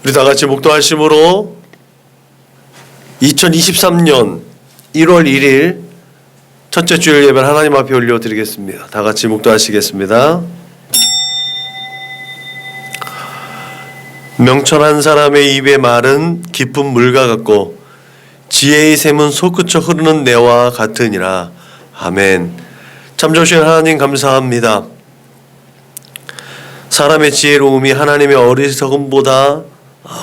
우리 다 같이 목도하심으로 2023년 1월 1일 첫째 주일 예배를 하나님 앞에 올려드리겠습니다. 다 같이 목도하시겠습니다. 명철한 사람의 입의 말은 깊은 물과 같고 지혜의 샘은 솟구쳐 흐르는 내와 같으니라. 아멘. 참 좋으신 하나님 감사합니다. 사람의 지혜로움이 하나님의 어리석음보다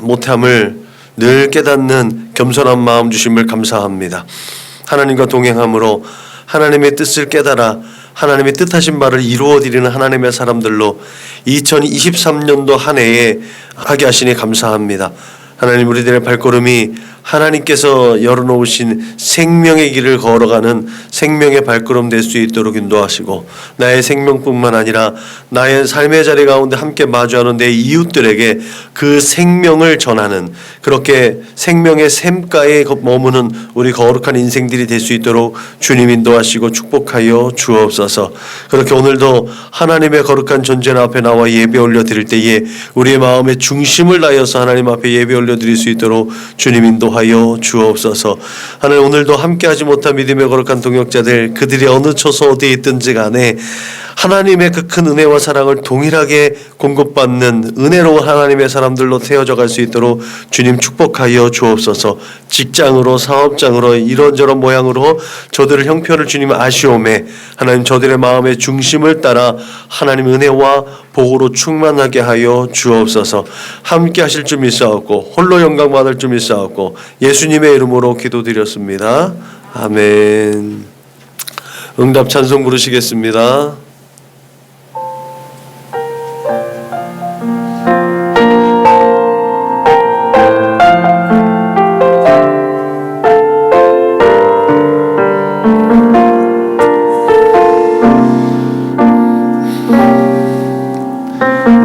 못함을 늘 깨닫는 겸손한 마음 주심을 감사합니다. 하나님과 동행함으로 하나님의 뜻을 깨달아 하나님의 뜻하신 바를 이루어드리는 하나님의 사람들로 2023년도 한 해에 하게 하시니 감사합니다. 하나님, 우리들의 발걸음이 하나님께서 열어놓으신 생명의 길을 걸어가는 생명의 발걸음 될 수 있도록 인도하시고, 나의 생명뿐만 아니라 나의 삶의 자리 가운데 함께 마주하는 내 이웃들에게 그 생명을 전하는, 그렇게 생명의 샘가에 머무는 우리 거룩한 인생들이 될 수 있도록 주님 인도하시고 축복하여 주옵소서. 그렇게 오늘도 하나님의 거룩한 존재 앞에 나와 예배 올려드릴 때에 우리의 마음의 중심을 다하여서 하나님 앞에 예배 올려드릴 수 있도록 주님 인도하여 주옵소서. 하나님, 오늘도 함께하지 못한 믿음의 거룩한 동역자들, 그들이 어느 처소 어디에 있든지 간에 하나님의 그 큰 은혜와 사랑을 동일하게 공급받는 은혜로운 하나님의 사람들로 세워져 갈 수 있도록 주님 축복하여 주옵소서. 직장으로, 사업장으로, 이런저런 모양으로 저들의 형편을 주님 아시오매 하나님, 저들의 마음의 중심을 따라 하나님 은혜와 복으로 충만하게 하여 주옵소서. 함께 하실 줄 믿사옵고 홀로 영광 받을 줄 믿사옵고 예수님의 이름으로 기도드렸습니다. 아멘. 응답 찬송 부르시겠습니다.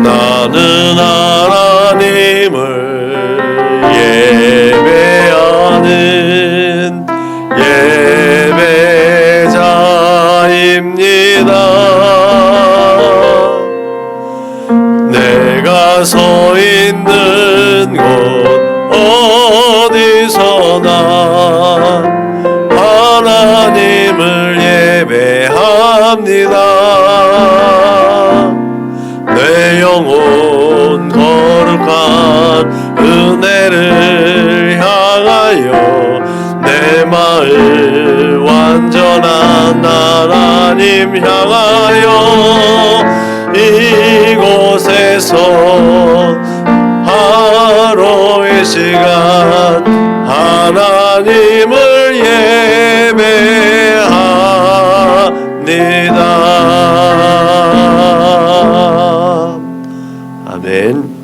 나는 하나님을 예배하는 예배자입니다. 내가 서 있는 곳 어디서나 하나님을 예배합니다. 내 영혼 거룩한 은혜를 향하여 내 마음 완전한 하나님 향하여 이곳에서 하루의 시간 하나님을 예배합니다. 아멘.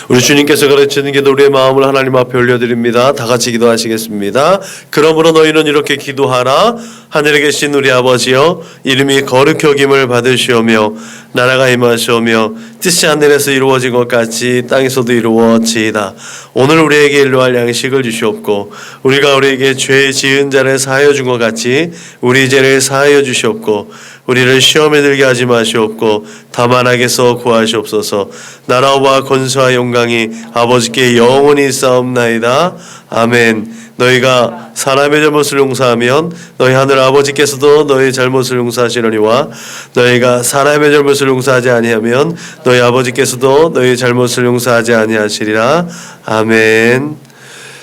우리 주님께서 가르치는 기도, 우리의 마음을 하나님 앞에 올려드립니다. 다 같이 기도하시겠습니다. 그러므로 너희는 이렇게 기도하라. 하늘에 계신 우리 아버지여, 이름이 거룩히 여김을 받으시오며 나라가 임하시오며 뜻이 하늘에서 이루어진 것 같이 땅에서도 이루어지이다. 오늘 우리에게 일용할 양식을 주시옵고 우리가 우리에게 죄 지은 자를 사하여 준 것 같이 우리 죄를 사하여 주시옵고 우리를 시험에 들게 하지 마시옵고 다만 악에서 구하시옵소서. 나라와 권세와 영광이 아버지께 영원히 있사옵나이다. 아멘. 너희가 사람의 잘못을 용서하면 너희 하늘 아버지께서도 너희 잘못을 용서하시려니와 너희가 사람의 잘못을 용서하지 아니하면 너희 아버지께서도 너희 잘못을 용서하지 아니하시리라. 아멘.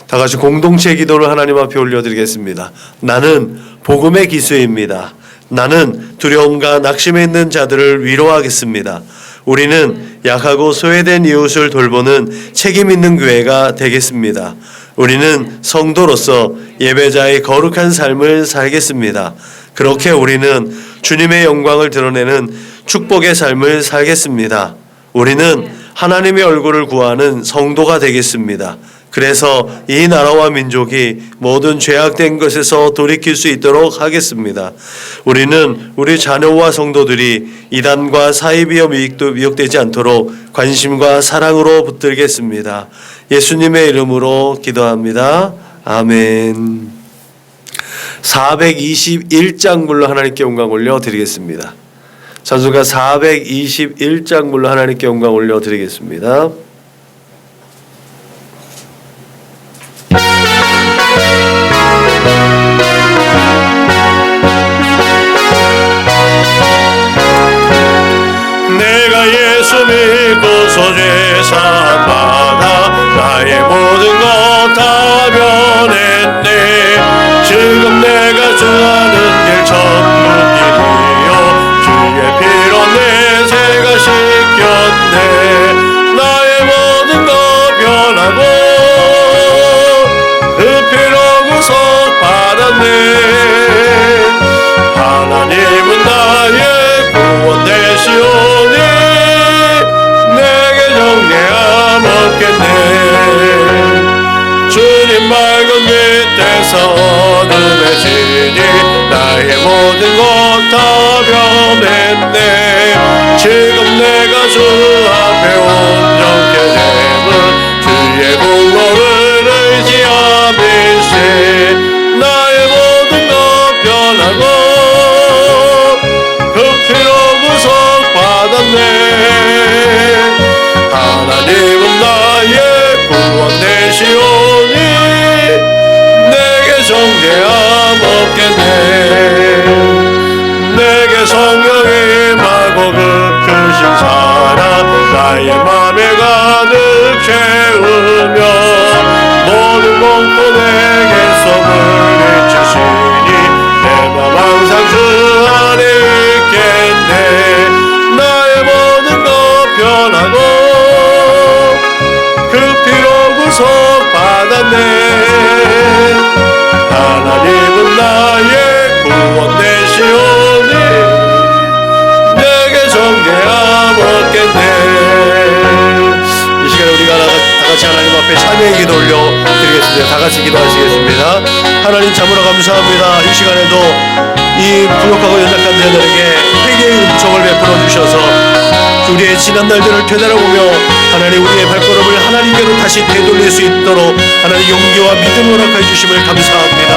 다 같이 공동체 기도를 하나님 앞에 올려드리겠습니다. 나는 복음의 기수입니다. 나는 두려움과 낙심에 있는 자들을 위로하겠습니다. 우리는 약하고 소외된 이웃을 돌보는 책임 있는 교회가 되겠습니다. 우리는 성도로서 예배자의 거룩한 삶을 살겠습니다. 그렇게 우리는 주님의 영광을 드러내는 축복의 삶을 살겠습니다. 우리는 하나님의 얼굴을 구하는 성도가 되겠습니다. 그래서 이 나라와 민족이 모든 죄악된 것에서 돌이킬 수 있도록 하겠습니다. 우리는 우리 자녀와 성도들이 이단과 사이비어 미혹되지 않도록 관심과 사랑으로 붙들겠습니다. 예수님의 이름으로 기도합니다. 아멘. 421장 불러 하나님께 영광 올려드리겠습니다. 찬송가 421장 불러 하나님께 영광 올려드리겠습니다. 예수 믿고서 죄산 받아 나의 모든 것 다 변했네. 지금 내가 정하는 길 전부 길이요 주의 피로 내 죄가 씻겼네. 나의 모든 것 변하고 그 피로 구속 받았네. 하나님은 나의 구원 되시오니 내게 정죄함 없겠네. 주님 말씀 밑에서 어둠해지니 나의 모든 것 다 변했네. 지금 내가 주 앞에 온전케 됨은 주의 공로를 의지함일세. 나의 모든 것 변하고 그 피로 구속 받았네. 하나님은 나의 구원 되시오니 내게 정죄함 없겠네. 내게 성령이 임하고 그 크신 사랑 나의 맘에 가득 채우며 모든 공포 내게서 물리치시니 내 맘 항상 주 안에 있겠네. 나의 모든 것 변하고 그 피로 구속 받았네. 하나님은 나의 구원 되시오니 내게 정죄함 없겠네. 이 시간에 우리가 다같이 하나님 앞에 찬양의 기도 올려드리겠습니다. 다같이 기도하시겠습니다. 하나님 참으로 감사합니다. 이 시간에도 이 부족하고 연약한 자들에게 회개의 은총을 베풀어 주셔서 우리의 지난 날들을 되돌아보며 하나님 우리의 발걸음을 하나님께로 다시 되돌릴 수 있도록 하나님 용기와 믿음을 허락해 주심을 감사합니다.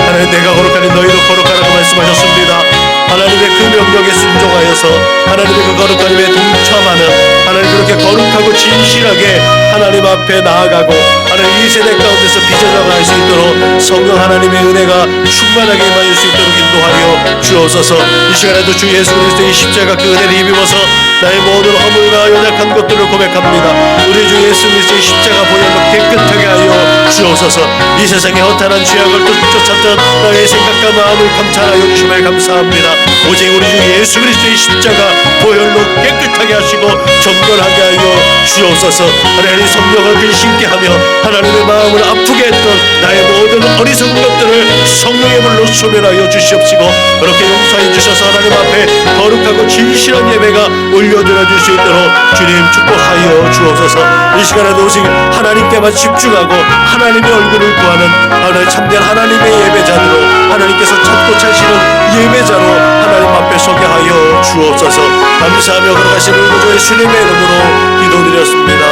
하나님 내가 거룩하니 너희도 거룩하라고 말씀하셨습니다. 하나님의 그 명령에 순종하여서 하나님의 그 거룩함에 동참하는 하나님 그렇게 거룩하고 진실하게 하나님 앞에 나아가고 하나님 이 세대 가운데서 빚어나갈 수 있도록 성령 하나님의 은혜가 충만하게 임할 수 있도록 인도하여 주옵소서. 이 시간에도 주 예수 그리스도의 십자가 그 은혜를 입으면서 나의 모든 허물과 연약한 것들을 고백합니다. 우리 주 예수 그리스도의 십자가 보혈로 깨끗하게 하여 주옵소서. 이 세상의 허탄한 죄악을 쫓았던 나의 생각과 마음을 감찰하여 주심을 감사합니다. 오직 우리 주 예수 그리스도의 십자가 보혈로 깨끗하게 하시고 정결하게 하여 주옵소서. 하나님 성령을 근심케 하며 하나님의 마음을 아프게 했던 나의 모든 어리석은 것들을 성령의 불로 소멸하여 주시옵시고 그렇게 용서해 주셔서 하나님 앞에 거룩하고 진실한 예배가 올려드려 줄 수 있도록 주님 축복하여 주옵소서. 이 시간에도 오직 하나님께만 집중하고 하나님의 얼굴을 구하는 하나님 참된 하나님의 예배자로 하나님께서 찾고 찾으시는 예배자로 하나님 앞에 서게 하여 주옵소서. 감사하며 걸어가시는 우리 구주 예수님의 이름으로 기도드렸습니다.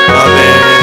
아멘.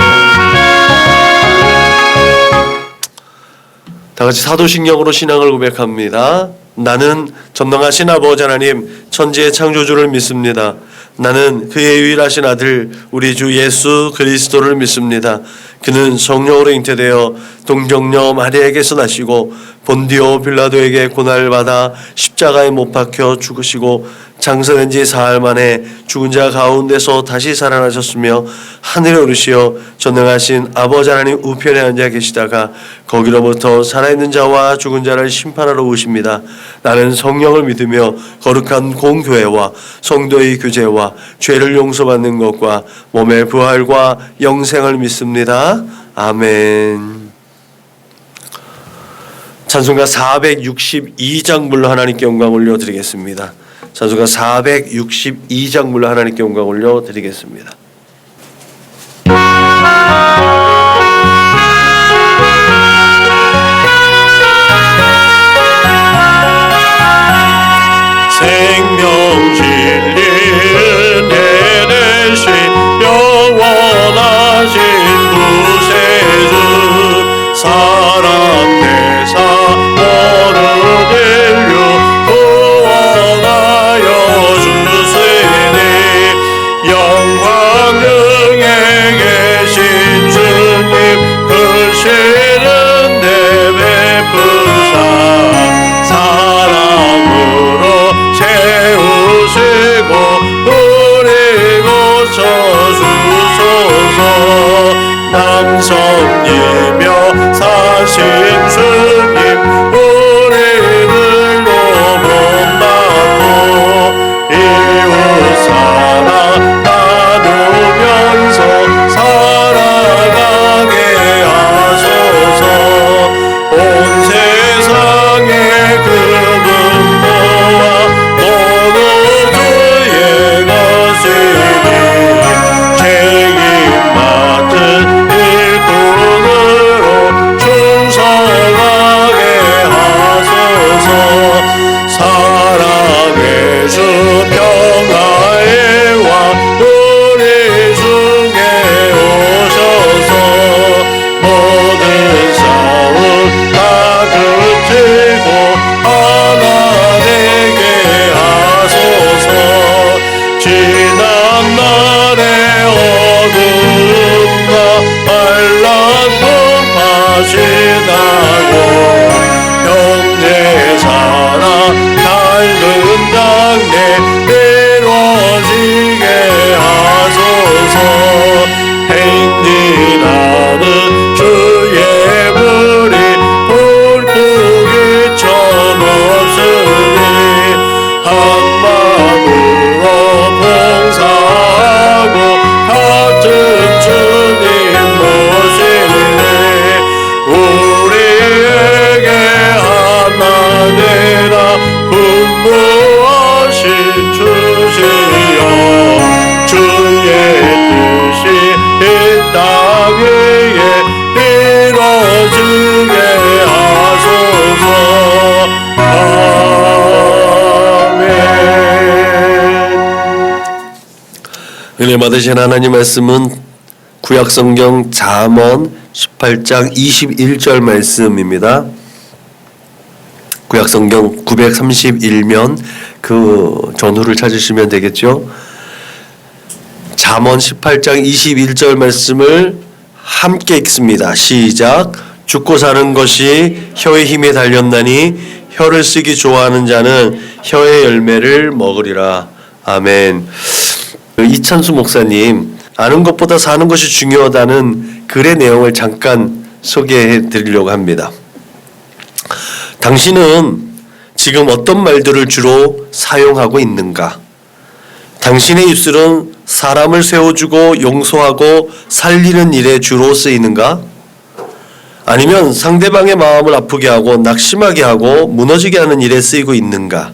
다같이 사도신경으로 신앙을 고백합니다. 나는 전능하신 아버지 하나님 천지의 창조주를 믿습니다. 나는 그의 유일하신 아들 우리 주 예수 그리스도를 믿습니다. 그는 성령으로 잉태되어 동정녀 마리아에게서 나시고 본디오 빌라도에게 고난을 받아 십자가에 못 박혀 죽으시고 장사된 지 사흘 만에 죽은 자 가운데서 다시 살아나셨으며 하늘에 오르시어 전능하신 아버지 하나님 우편에 앉아 계시다가 거기로부터 살아있는 자와 죽은 자를 심판하러 오십니다. 나는 성령을 믿으며 거룩한 공교회와 성도의 교제와 죄를 용서받는 것과 몸의 부활과 영생을 믿습니다. 아멘. 찬송가 462장 불러 하나님께 영광 올려드리겠습니다. 찬송가 462장 불러 하나님께 영광 올려드리겠습니다. 생명 진리 은혜 되신 영원하신 구세주 사랑 내사 어른들려 구원하여 주시니 영광 섬기며 사신 주님 우리들도 본받고 이웃 사랑 나누면서 살아가게 하소서. 온 세상에 그분 모아 모두 주의 것이니 책임 맡은 일꾼으로 충성하게 하소서. 사랑의 주 평화의 왕 우리 중에 오셔서 모든 싸움 다 그치고 하나 되게 하소서. 지난 날의 어둠과 빨간 파시다고 형제 사랑 닮은 장래 이루어지게 하소서. 행진하는 주의 불이 불뚝이처럼 없으니 한 마음으로 봉사하고 같은 주님 모시네. 우리에게 하나 되라 분부하신 주시여 주의 뜻이 이 땅 위에 이루어지게 하소서. 아멘. 은혜 받으신 하나님 말씀은 구약성경 잠언 18장 21절 말씀입니다. 구약성경 931면 그 전후를 찾으시면 되겠죠. 잠언 18장 21절 말씀을 함께 읽습니다. 시작. 죽고 사는 것이 혀의 힘에 달렸나니 혀를 쓰기 좋아하는 자는 혀의 열매를 먹으리라. 아멘. 이찬수 목사님 아는 것보다 사는 것이 중요하다는 글의 내용을 잠깐 소개해 드리려고 합니다. 당신은 지금 어떤 말들을 주로 사용하고 있는가? 당신의 입술은 사람을 세워주고 용서하고 살리는 일에 주로 쓰이는가? 아니면 상대방의 마음을 아프게 하고 낙심하게 하고 무너지게 하는 일에 쓰이고 있는가?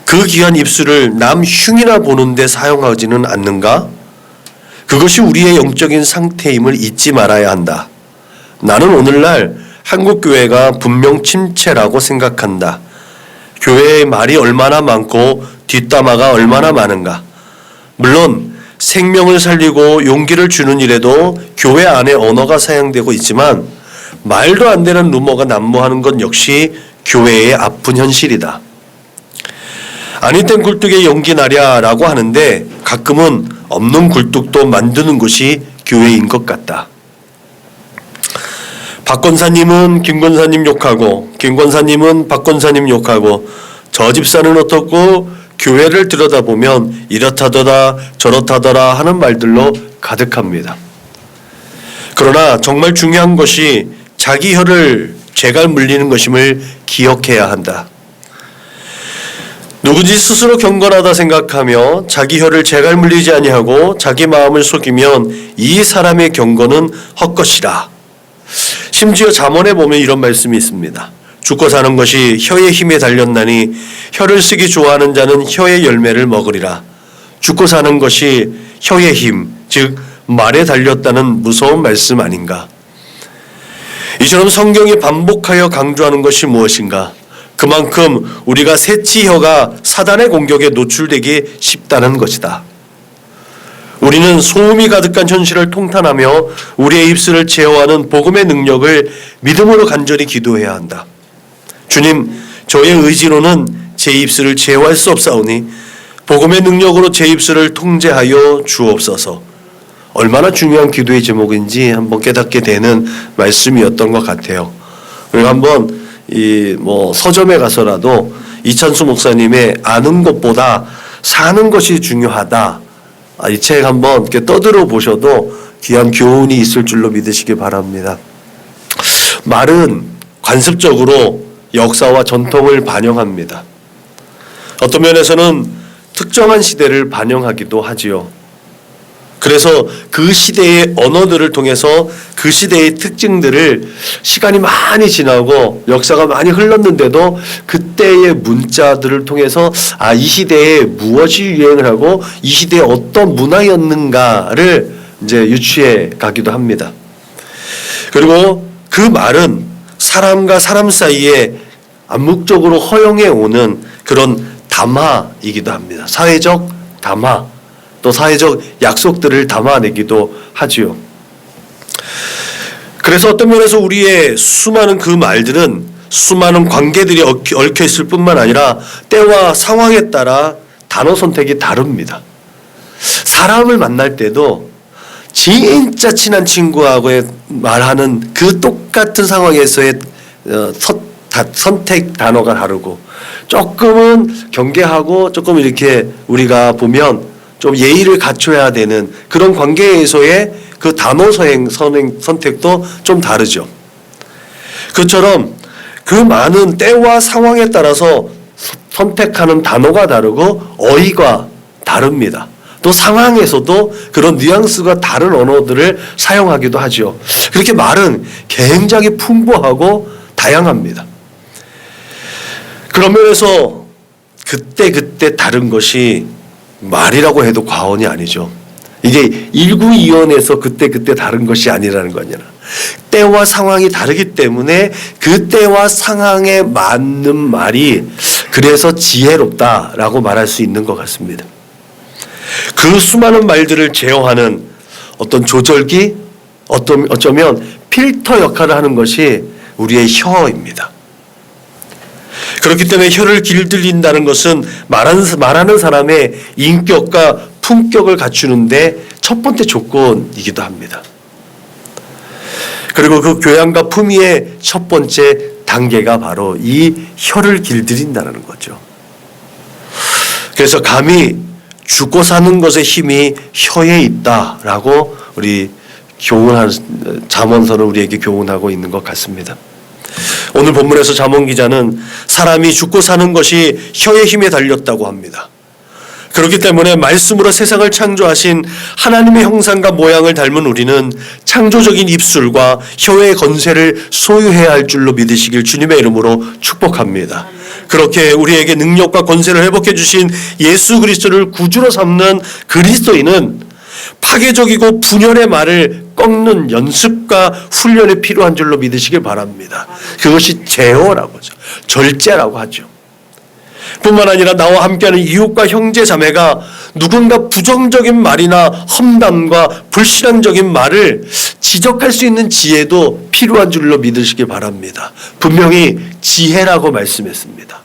그 귀한 입술을 남 흉이나 보는데 사용하지는 않는가? 그것이 우리의 영적인 상태임을 잊지 말아야 한다. 나는 오늘날 한국 교회가 분명 침체라고 생각한다. 교회의 말이 얼마나 많고 뒷담화가 얼마나 많은가. 물론 생명을 살리고 용기를 주는 일에도 교회 안에 언어가 사용되고 있지만 말도 안 되는 루머가 난무하는 것 역시 교회의 아픈 현실이다. 아니 땐 굴뚝에 연기 나랴라고 하는데 가끔은 없는 굴뚝도 만드는 것이 교회인 것 같다. 박 권사님은 김 권사님 욕하고 김 권사님은 박 권사님 욕하고 저 집사는 어떻고 교회를 들여다보면 이렇다더라 저렇다더라 하는 말들로 가득합니다. 그러나 정말 중요한 것이 자기 혀를 재갈 물리는 것임을 기억해야 한다. 누구든지 스스로 경건하다 생각하며 자기 혀를 재갈 물리지 아니하고 자기 마음을 속이면 이 사람의 경건은 헛것이라. 심지어 잠언에 보면 이런 말씀이 있습니다. 죽고 사는 것이 혀의 힘에 달렸나니 혀를 쓰기 좋아하는 자는 혀의 열매를 먹으리라. 죽고 사는 것이 혀의 힘, 즉 말에 달렸다는 무서운 말씀 아닌가. 이처럼 성경이 반복하여 강조하는 것이 무엇인가? 그만큼 우리가 새치혀가 사단의 공격에 노출되기 쉽다는 것이다. 우리는 소음이 가득한 현실을 통탄하며 우리의 입술을 제어하는 복음의 능력을 믿음으로 간절히 기도해야 한다. 주님, 저의 의지로는 제 입술을 제어할 수 없사오니 복음의 능력으로 제 입술을 통제하여 주옵소서. 얼마나 중요한 기도의 제목인지 한번 깨닫게 되는 말씀이었던 것 같아요. 그리고 한번 서점에 가서라도 이찬수 목사님의 아는 것보다 사는 것이 중요하다. 이 책 한번 이렇게 떠들어 보셔도 귀한 교훈이 있을 줄로 믿으시기 바랍니다. 말은 관습적으로 역사와 전통을 반영합니다. 어떤 면에서는 특정한 시대를 반영하기도 하지요. 그래서 그 시대의 언어들을 통해서 그 시대의 특징들을 시간이 많이 지나고 역사가 많이 흘렀는데도 그때의 문자들을 통해서 이 시대에 무엇이 유행을 하고 이 시대에 어떤 문화였는가를 이제 유추해 가기도 합니다. 그리고 그 말은 사람과 사람 사이에 암묵적으로 허용해 오는 그런 담화이기도 합니다. 사회적 담화, 또 사회적 약속들을 담아내기도 하지요. 그래서 어떤 면에서 우리의 수많은 그 말들은 수많은 관계들이 얽혀 있을 뿐만 아니라 때와 상황에 따라 단어 선택이 다릅니다. 사람을 만날 때도 진짜 친한 친구하고의 말하는 그 똑같은 상황에서의 선택 단어가 다르고, 조금은 경계하고 조금 이렇게 우리가 보면 좀 예의를 갖춰야 되는 그런 관계에서의 그 단어 선택도 좀 다르죠. 그처럼 그 많은 때와 상황에 따라서 선택하는 단어가 다르고 어휘가 다릅니다. 또 상황에서도 그런 뉘앙스가 다른 언어들을 사용하기도 하죠. 그렇게 말은 굉장히 풍부하고 다양합니다. 그런 면에서 그때 다른 것이 말이라고 해도 과언이 아니죠. 이게 일구이연에서 그때 다른 것이 아니라는 거냐. 때와 상황이 다르기 때문에 그 때와 상황에 맞는 말이 그래서 지혜롭다라고 말할 수 있는 것 같습니다. 그 수많은 말들을 제어하는 어떤 조절기, 어쩌면 필터 역할을 하는 것이 우리의 혀입니다. 그렇기 때문에 혀를 길들인다는 것은 말하는 사람의 인격과 품격을 갖추는데 첫 번째 조건이기도 합니다. 그리고 그 교양과 품위의 첫 번째 단계가 바로 이 혀를 길들인다는 거죠. 그래서 감히 죽고 사는 것의 힘이 혀에 있다라고 우리 잠언서는 우리에게 교훈하고 있는 것 같습니다. 오늘 본문에서 잠언 기자는 사람이 죽고 사는 것이 혀의 힘에 달렸다고 합니다. 그렇기 때문에 말씀으로 세상을 창조하신 하나님의 형상과 모양을 닮은 우리는 창조적인 입술과 혀의 건세를 소유해야 할 줄로 믿으시길 주님의 이름으로 축복합니다. 그렇게 우리에게 능력과 권세를 회복해 주신 예수 그리스도를 구주로 삼는 그리스도인은 파괴적이고 분열의 말을 꺾는 연습과 훈련이 필요한 줄로 믿으시길 바랍니다. 그것이 제어라고 하죠. 절제라고 하죠. 뿐만 아니라 나와 함께하는 이웃과 형제 자매가 누군가 부정적인 말이나 험담과 불신앙적인 말을 지적할 수 있는 지혜도 필요한 줄로 믿으시길 바랍니다. 분명히 지혜라고 말씀했습니다.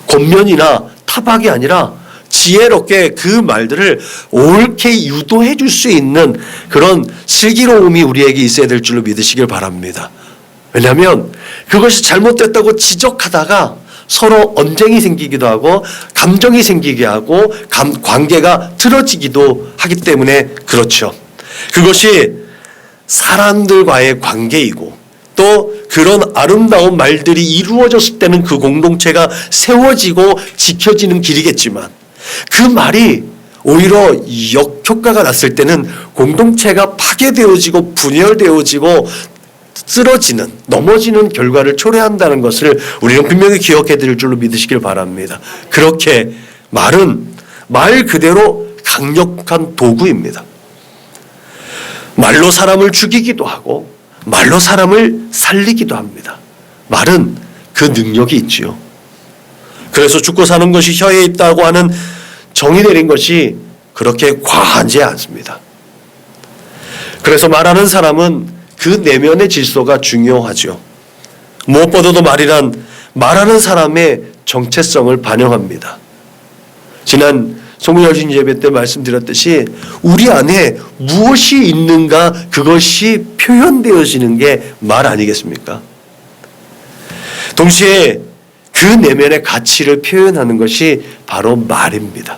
권면이나 타박이 아니라 지혜롭게 그 말들을 옳게 유도해 줄 수 있는 그런 슬기로움이 우리에게 있어야 될 줄로 믿으시길 바랍니다. 왜냐하면 그것이 잘못됐다고 지적하다가 서로 언쟁이 생기기도 하고 감정이 생기게 하고 관계가 틀어지기도 하기 때문에 그렇죠. 그것이 사람들과의 관계이고 또 그런 아름다운 말들이 이루어졌을 때는 그 공동체가 세워지고 지켜지는 길이겠지만 그 말이 오히려 역효과가 났을 때는 공동체가 파괴되어지고 분열되어지고 쓰러지는 넘어지는 결과를 초래한다는 것을 우리는 분명히 기억해 드릴 줄로 믿으시길 바랍니다. 그렇게 말은 말 그대로 강력한 도구입니다. 말로 사람을 죽이기도 하고 말로 사람을 살리기도 합니다. 말은 그 능력이 있지요. 그래서 죽고 사는 것이 혀에 있다고 하는 정의 내린 것이 그렇게 과하지 않습니다. 그래서 말하는 사람은 그 내면의 질서가 중요하죠. 무엇보다도 말하는 사람의 정체성을 반영합니다. 지난 송구열신 예배 때 말씀드렸듯이 우리 안에 무엇이 있는가 그것이 표현되어지는 게 말 아니겠습니까? 동시에 그 내면의 가치를 표현하는 것이 바로 말입니다.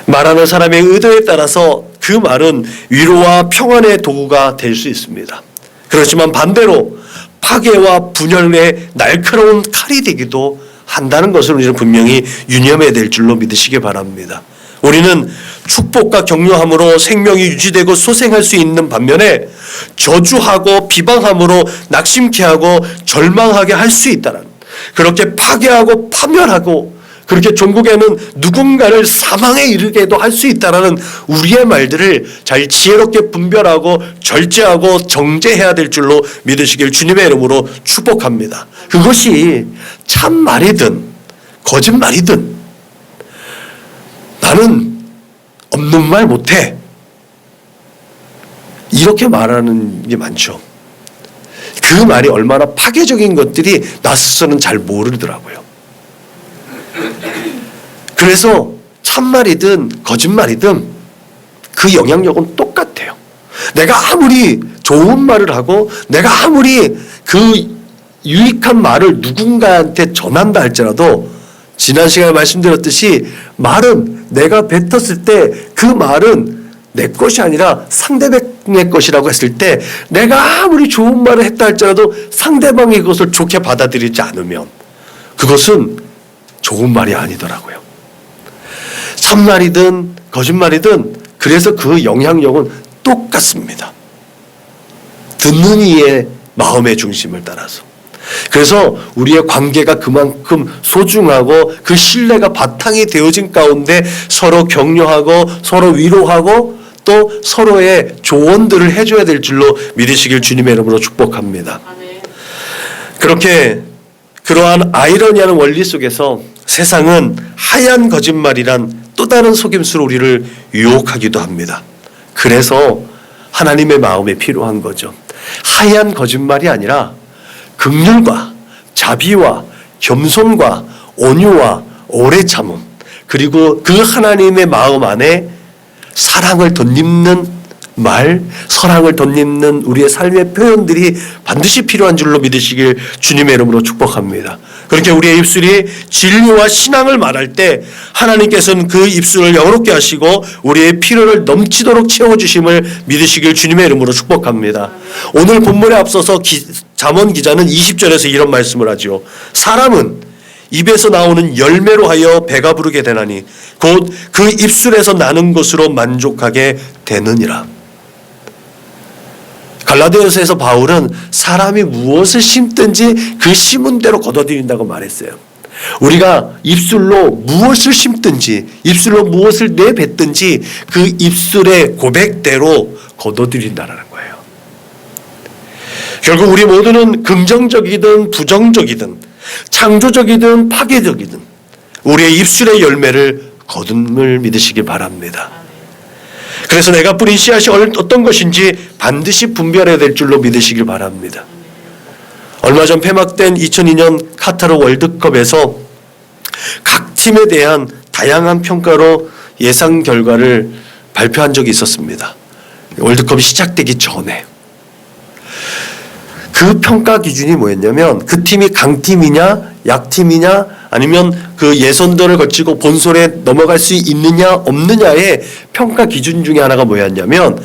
말하는 사람의 의도에 따라서 그 그 말은 위로와 평안의 도구가 될 수 있습니다. 그렇지만 반대로 파괴와 분열의 날카로운 칼이 되기도 한다는 것을 우리는 분명히 유념해야 될 줄로 믿으시기 바랍니다. 우리는 축복과 격려함으로 생명이 유지되고 소생할 수 있는 반면에 저주하고 비방함으로 낙심케 하고 절망하게 할 수 있다는, 그렇게 파괴하고 파멸하고 그렇게 종국에는 누군가를 사망에 이르게도 할 수 있다는 우리의 말들을 잘 지혜롭게 분별하고 절제하고 정제해야 될 줄로 믿으시길 주님의 이름으로 축복합니다. 그것이 참말이든 거짓말이든 나는 없는 말 못해, 이렇게 말하는 게 많죠. 그 말이 얼마나 파괴적인 것들이 나 스스로는 잘 모르더라고요. 그래서 참말이든 거짓말이든 그 영향력은 똑같아요. 내가 아무리 좋은 말을 하고 내가 아무리 그 유익한 말을 누군가한테 전한다 할지라도 지난 시간에 말씀드렸듯이 말은 내가 뱉었을 때 그 말은 내 것이 아니라 상대방의 것이라고 했을 때 내가 아무리 좋은 말을 했다 할지라도 상대방이 그것을 좋게 받아들이지 않으면 그것은 좋은 말이 아니더라고요. 참말이든 거짓말이든 그래서 그 영향력은 똑같습니다. 듣는 이의 마음의 중심을 따라서. 그래서 우리의 관계가 그만큼 소중하고 그 신뢰가 바탕이 되어진 가운데 서로 격려하고 서로 위로하고 또 서로의 조언들을 해줘야 될 줄로 믿으시길 주님의 이름으로 축복합니다. 그렇게 그러한 아이러니하는 원리 속에서 세상은 하얀 거짓말이란 또 다른 속임수로 우리를 유혹하기도 합니다. 그래서 하나님의 마음이 필요한 거죠. 하얀 거짓말이 아니라 긍휼과 자비와 겸손과 온유와 오래 참음, 그리고 그 하나님의 마음 안에 사랑을 덧입는 말, 사랑을 덧입는 우리의 삶의 표현들이 반드시 필요한 줄로 믿으시길 주님의 이름으로 축복합니다. 그렇게 우리의 입술이 진리와 신앙을 말할 때 하나님께서는 그 입술을 영롭게 하시고 우리의 필요를 넘치도록 채워주심을 믿으시길 주님의 이름으로 축복합니다. 오늘 본문에 앞서서 잠언 기자는 20절에서 이런 말씀을 하죠. 사람은 입에서 나오는 열매로 하여 배가 부르게 되나니 곧 그 입술에서 나는 것으로 만족하게 되느니라. 갈라디아서에서 바울은 사람이 무엇을 심든지 그 심은 대로 거둬들인다고 말했어요. 우리가 입술로 무엇을 심든지 입술로 무엇을 내뱉든지 그 입술의 고백대로 거둬들인다는 거예요. 결국 우리 모두는 긍정적이든 부정적이든 창조적이든 파괴적이든 우리의 입술의 열매를 거둠을 믿으시기 바랍니다. 그래서 내가 뿌린 씨앗이 어떤 것인지 반드시 분별해야 될 줄로 믿으시길 바랍니다. 얼마 전 폐막된 2002년 카타르 월드컵에서 각 팀에 대한 다양한 평가로 예상 결과를 발표한 적이 있었습니다. 월드컵이 시작되기 전에. 그 평가 기준이 뭐였냐면 그 팀이 강팀이냐 약팀이냐 아니면 그 예선전을 거치고 본선에 넘어갈 수 있느냐 없느냐의 평가 기준 중에 하나가 뭐였냐면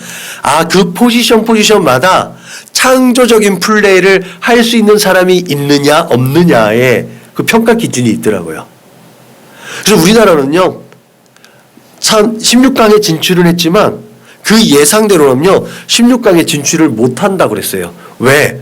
그 포지션마다 창조적인 플레이를 할 수 있는 사람이 있느냐 없느냐의 그 평가 기준이 있더라고요. 그래서 우리나라는요 16강에 진출을 했지만 그 예상대로는요 16강에 진출을 못한다고 그랬어요. 왜?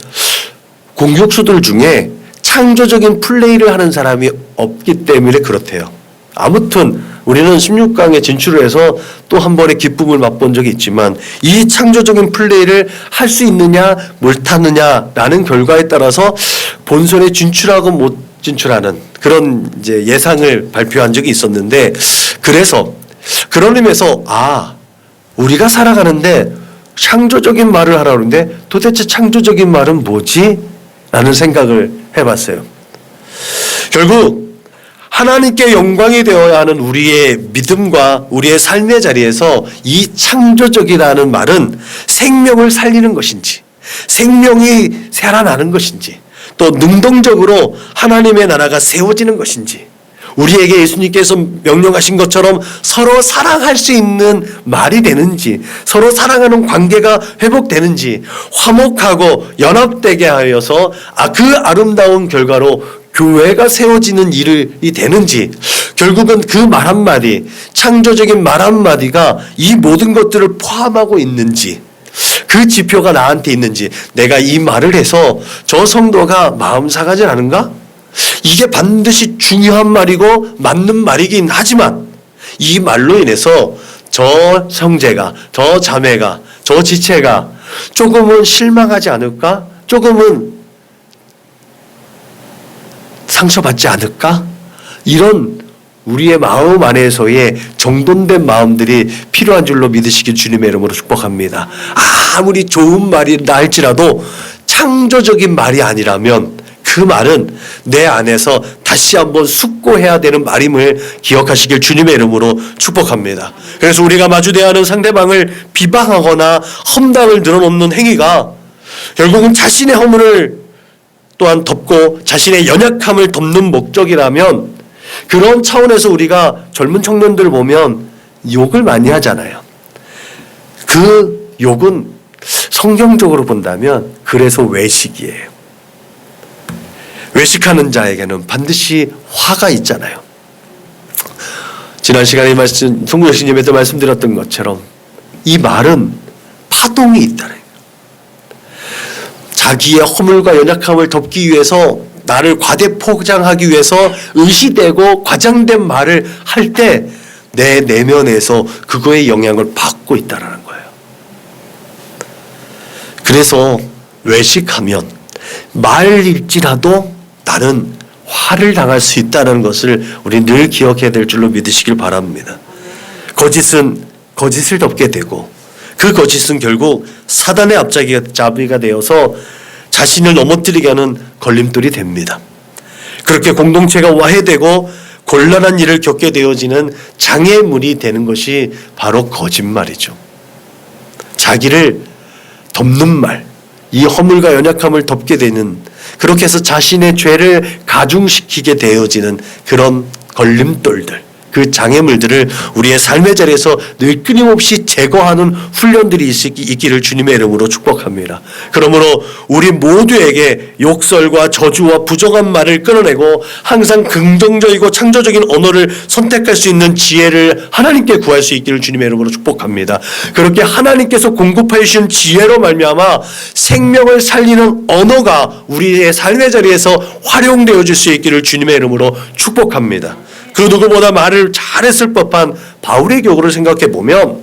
공격수들 중에 창조적인 플레이를 하는 사람이 없기 때문에 그렇대요. 아무튼 우리는 16강에 진출을 해서 또 한 번의 기쁨을 맛본 적이 있지만 이 창조적인 플레이를 할 수 있느냐 못하느냐라는 결과에 따라서 본선에 진출하고 못 진출하는 그런 이제 예상을 발표한 적이 있었는데 그래서 그런 의미에서 우리가 살아가는데 창조적인 말을 하라고 하는데 도대체 창조적인 말은 뭐지? 라는 생각을 해봤어요. 결국 하나님께 영광이 되어야 하는 우리의 믿음과 우리의 삶의 자리에서 이 창조적이라는 말은 생명을 살리는 것인지 생명이 살아나는 것인지 또 능동적으로 하나님의 나라가 세워지는 것인지 우리에게 예수님께서 명령하신 것처럼 서로 사랑할 수 있는 말이 되는지, 서로 사랑하는 관계가 회복되는지, 화목하고 연합되게 하여서 그 아름다운 결과로 교회가 세워지는 일이 되는지, 결국은 그 말 한마디, 창조적인 말 한마디가 이 모든 것들을 포함하고 있는지, 그 지표가 나한테 있는지, 내가 이 말을 해서 저 성도가 마음 상하지 않은가? 이게 반드시 중요한 말이고 맞는 말이긴 하지만 이 말로 인해서 저 형제가, 저 자매가, 저 지체가 조금은 실망하지 않을까? 조금은 상처받지 않을까? 이런 우리의 마음 안에서의 정돈된 마음들이 필요한 줄로 믿으시길 주님의 이름으로 축복합니다. 아무리 좋은 말이라 할지라도 창조적인 말이 아니라면 그 말은 내 안에서 다시 한번 숙고해야 되는 말임을 기억하시길 주님의 이름으로 축복합니다. 그래서 우리가 마주대하는 상대방을 비방하거나 험담을 늘어놓는 행위가 결국은 자신의 허물을 또한 덮고 자신의 연약함을 덮는 목적이라면, 그런 차원에서 우리가 젊은 청년들 보면 욕을 많이 하잖아요. 그 욕은 성경적으로 본다면 그래서 외식이에요. 외식하는 자에게는 반드시 화가 있잖아요. 지난 시간에 송구여신님에서 말씀드렸던 것처럼 이 말은 파동이 있다는 거예요. 자기의 허물과 연약함을 덮기 위해서, 나를 과대 포장하기 위해서 의시되고 과장된 말을 할 때 내 내면에서 그거의 영향을 받고 있다는 거예요. 그래서 외식하면 말일지라도 나는 화를 당할 수 있다는 것을 우리 늘 기억해야 될 줄로 믿으시길 바랍니다. 거짓은 거짓을 덮게 되고 그 거짓은 결국 사단의 앞잡이가 되어서 자신을 넘어뜨리게 하는 걸림돌이 됩니다. 그렇게 공동체가 와해되고 곤란한 일을 겪게 되어지는 장애물이 되는 것이 바로 거짓말이죠. 자기를 덮는 말, 이 허물과 연약함을 덮게 되는, 그렇게 해서 자신의 죄를 가중시키게 되어지는 그런 걸림돌들, 그 장애물들을 우리의 삶의 자리에서 늘 끊임없이 제거하는 훈련들이 있기를 주님의 이름으로 축복합니다. 그러므로 우리 모두에게 욕설과 저주와 부정한 말을 끊어내고 항상 긍정적이고 창조적인 언어를 선택할 수 있는 지혜를 하나님께 구할 수 있기를 주님의 이름으로 축복합니다. 그렇게 하나님께서 공급해 주신 지혜로 말미암아 생명을 살리는 언어가 우리의 삶의 자리에서 활용되어질 수 있기를 주님의 이름으로 축복합니다. 그 누구보다 말을 잘했을 법한 바울의 교구를 생각해 보면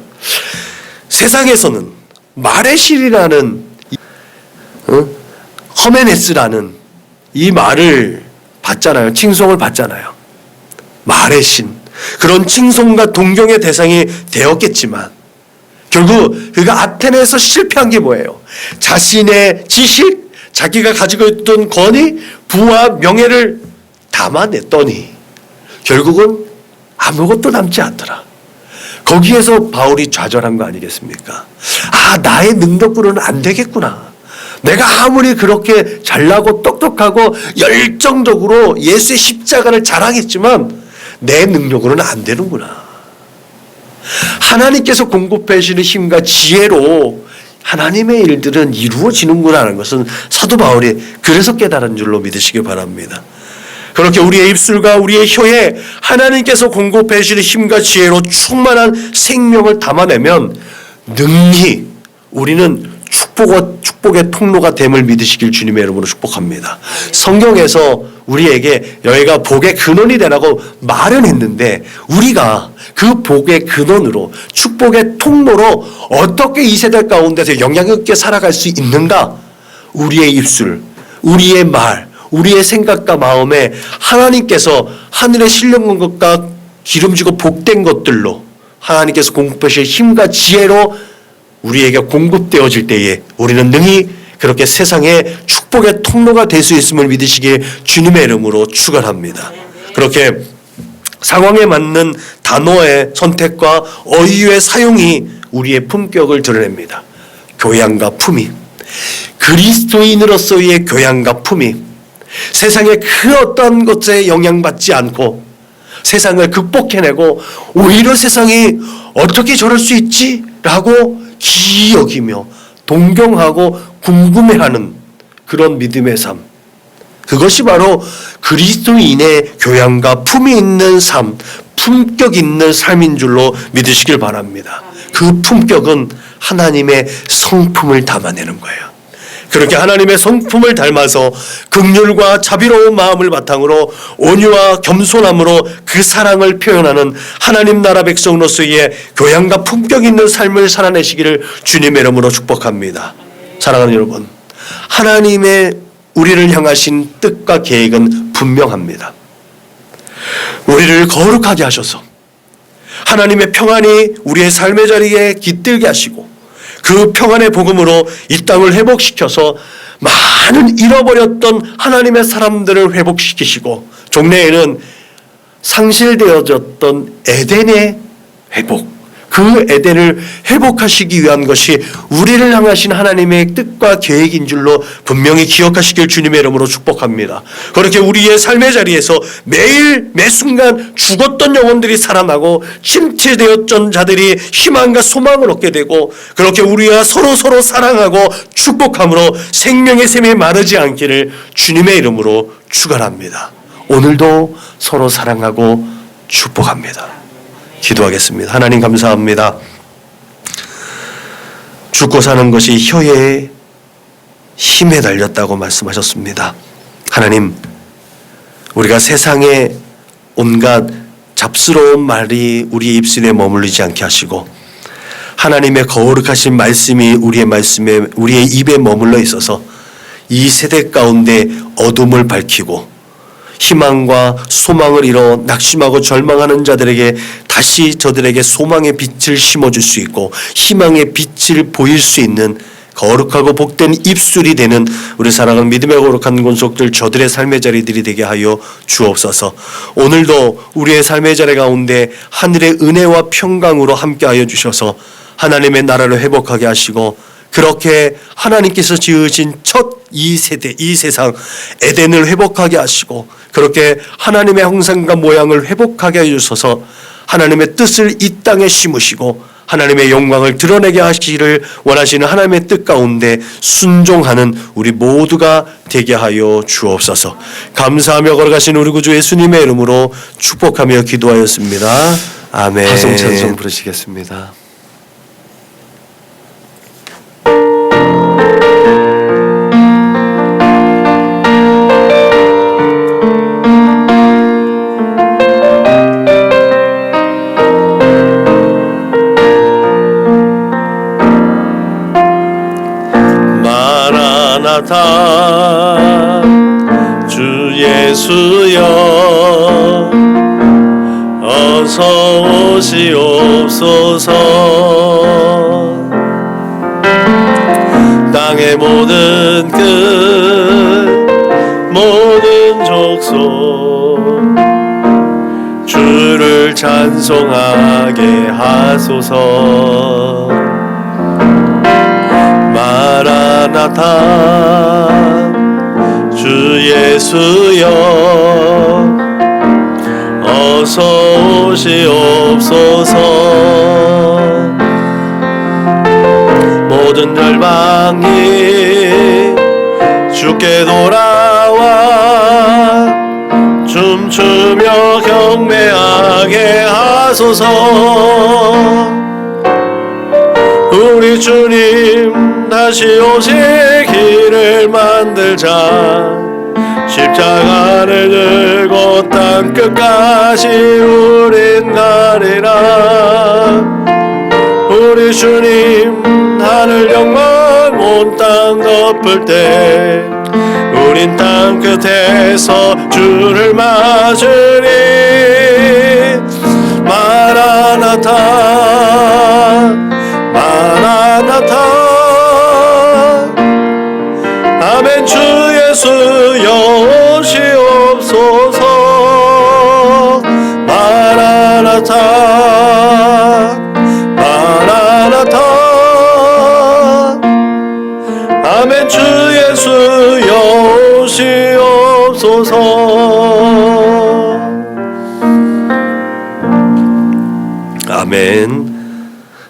세상에서는 말의 실이라는 허메네스라는 이 말을 받잖아요. 칭송을 받잖아요. 말의 신. 그런 칭송과 동경의 대상이 되었겠지만 결국 그가 아테네에서 실패한 게 뭐예요? 자신의 지식, 자기가 가지고 있던 권위, 부와 명예를 담아냈더니 결국은 아무것도 남지 않더라. 거기에서 바울이 좌절한 거 아니겠습니까? 나의 능력으로는 안 되겠구나. 내가 아무리 그렇게 잘나고 똑똑하고 열정적으로 예수의 십자가를 자랑했지만 내 능력으로는 안 되는구나. 하나님께서 공급해 주시는 힘과 지혜로 하나님의 일들은 이루어지는구나 하는 것은 사도 바울이 그래서 깨달은 줄로 믿으시기 바랍니다. 그렇게 우리의 입술과 우리의 혀에 하나님께서 공급해 주시는 힘과 지혜로 충만한 생명을 담아내면 능히 우리는 축복의 통로가 됨을 믿으시길 주님의 이름으로 축복합니다. 성경에서 우리에게 여기가 복의 근원이 되라고 말은 했는데 우리가 그 복의 근원으로 축복의 통로로 어떻게 이 세대 가운데서 영향 있게 살아갈 수 있는가? 우리의 입술, 우리의 말, 우리의 생각과 마음에 하나님께서 하늘에 실려온 것과 기름지고 복된 것들로 하나님께서 공급하실 힘과 지혜로 우리에게 공급되어질 때에 우리는 능히 그렇게 세상에 축복의 통로가 될 수 있음을 믿으시기에 주님의 이름으로 축원합니다. 그렇게 상황에 맞는 단어의 선택과 어휘의 사용이 우리의 품격을 드러냅니다. 교양과 품위, 그리스도인으로서의 교양과 품위, 세상의 그 어떤 것에 영향받지 않고 세상을 극복해내고 오히려 세상이 어떻게 저럴 수 있지? 라고 기이 여기며 동경하고 궁금해하는 그런 믿음의 삶. 그것이 바로 그리스도인의 교양과 품이 있는 삶, 품격 있는 삶인 줄로 믿으시길 바랍니다. 그 품격은 하나님의 성품을 담아내는 거예요. 그렇게 하나님의 성품을 닮아서 긍휼과 자비로운 마음을 바탕으로 온유와 겸손함으로 그 사랑을 표현하는 하나님 나라 백성으로서의 교양과 품격 있는 삶을 살아내시기를 주님의 이름으로 축복합니다. 사랑하는 여러분, 하나님의 우리를 향하신 뜻과 계획은 분명합니다. 우리를 거룩하게 하셔서 하나님의 평안이 우리의 삶의 자리에 깃들게 하시고 그 평안의 복음으로 이 땅을 회복시켜서 많은 잃어버렸던 하나님의 사람들을 회복시키시고 종래에는 상실되어졌던 에덴의 회복, 그 에덴을 회복하시기 위한 것이 우리를 향하신 하나님의 뜻과 계획인 줄로 분명히 기억하시길 주님의 이름으로 축복합니다. 그렇게 우리의 삶의 자리에서 매일 매순간 죽었던 영혼들이 살아나고 침체되었던 자들이 희망과 소망을 얻게 되고 그렇게 우리가 서로 사랑하고 축복함으로 생명의 샘이 마르지 않기를 주님의 이름으로 축원합니다. 오늘도 서로 사랑하고 축복합니다. 기도하겠습니다. 하나님 감사합니다. 죽고 사는 것이 혀의 힘에 달렸다고 말씀하셨습니다. 하나님, 우리가 세상에 온갖 잡스러운 말이 우리의 입술에 머물리지 않게 하시고 하나님의 거룩하신 말씀이 우리의 입에 머물러 있어서 이 세대 가운데 어둠을 밝히고 희망과 소망을 잃어 낙심하고 절망하는 자들에게 다시 저들에게 소망의 빛을 심어줄 수 있고 희망의 빛을 보일 수 있는 거룩하고 복된 입술이 되는 우리 사랑하는 믿음의 거룩한 권속들 저들의 삶의 자리들이 되게 하여 주옵소서. 오늘도 우리의 삶의 자리 가운데 하늘의 은혜와 평강으로 함께하여 주셔서 하나님의 나라를 회복하게 하시고 그렇게 하나님께서 지으신 첫 이 세대, 이 세상 에덴을 회복하게 하시고 그렇게 하나님의 형상과 모양을 회복하게 해주셔서 하나님의 뜻을 이 땅에 심으시고 하나님의 영광을 드러내게 하시기를 원하시는 하나님의 뜻 가운데 순종하는 우리 모두가 되게 하여 주옵소서. 감사하며 걸어가신 우리 구주 예수님의 이름으로 축복하며 기도하였습니다. 아멘. 화성 찬송 부르시겠습니다. 주 예수여 어서 오시옵소서. 땅의 모든 끝 모든 족속 주를 찬송하게 하소서. 마라나타 주 예수여 어서 오시옵소서. 모든 열방이 주께 돌아와 춤추며 경배하게 하소서. 우리 주님 다시 오시기를 만들자. 십자가를 들고 땅끝까지 우린 가리라. 우리 주님 하늘 영광 온 땅 덮을 때 우린 땅끝에서 주를 맞으리. 마라나타 마라나타 아멘. 주 예수여 오시옵소서. 마라나타 마라나타 아멘. 주 예수여 오시옵소서.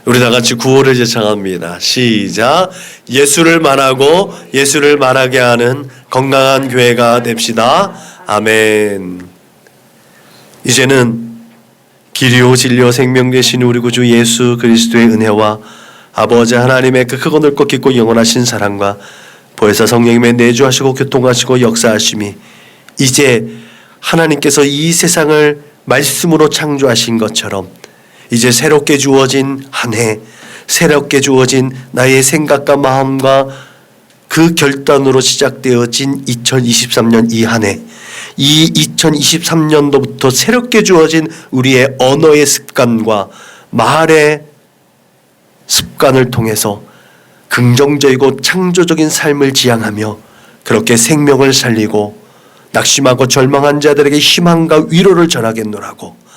우리 다 같이 구호를 제창합니다. 시작. 예수를 말하고 예수를 말하게 하는 건강한 교회가 됩시다. 아멘. 이제는 길이요 진리요 생명 되신 우리 구주 예수 그리스도의 은혜와 아버지 하나님의 그 크고 넓고 깊고 영원하신 사랑과 보혜사 성령님의 내주하시고 교통하시고 역사하심이 이제 하나님께서 이 세상을 말씀으로 창조하신 것처럼 이제 새롭게 주어진 한 해, 새롭게 주어진 나의 생각과 마음과 그 결단으로 시작되어진 2023년 이 한 해, 이 2023년도부터 새롭게 주어진 우리의 언어의 습관과 말의 습관을 통해서 긍정적이고 창조적인 삶을 지향하며 그렇게 생명을 살리고 낙심하고 절망한 자들에게 희망과 위로를 전하겠노라고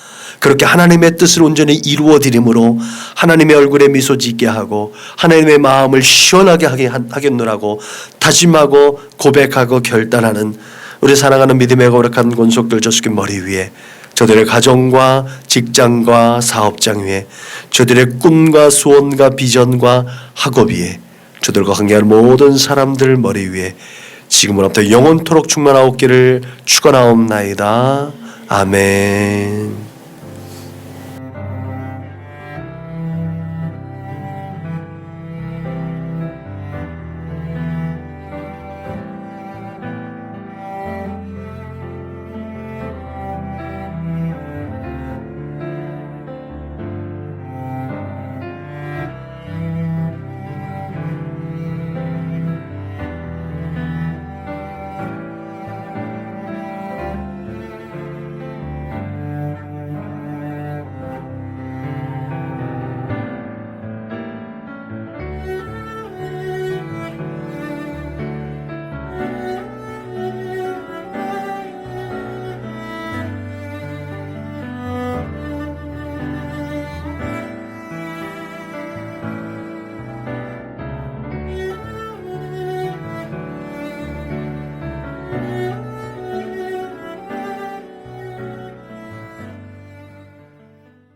그렇게 하나님의 뜻을 온전히 이루어드림으로 하나님의 얼굴에 미소 짓게 하고 하나님의 마음을 시원하게 하겠노라고 다짐하고 고백하고 결단하는 우리 사랑하는 믿음의 거룩한 권속들 저수긴 머리 위에 저들의 가정과 직장과 사업장 위에 저들의 꿈과 소원과 비전과 학업 위에 저들과 관계할 모든 사람들 머리 위에 지금으로부터 영원토록 충만하옵기를 축원하옵나이다. 아멘.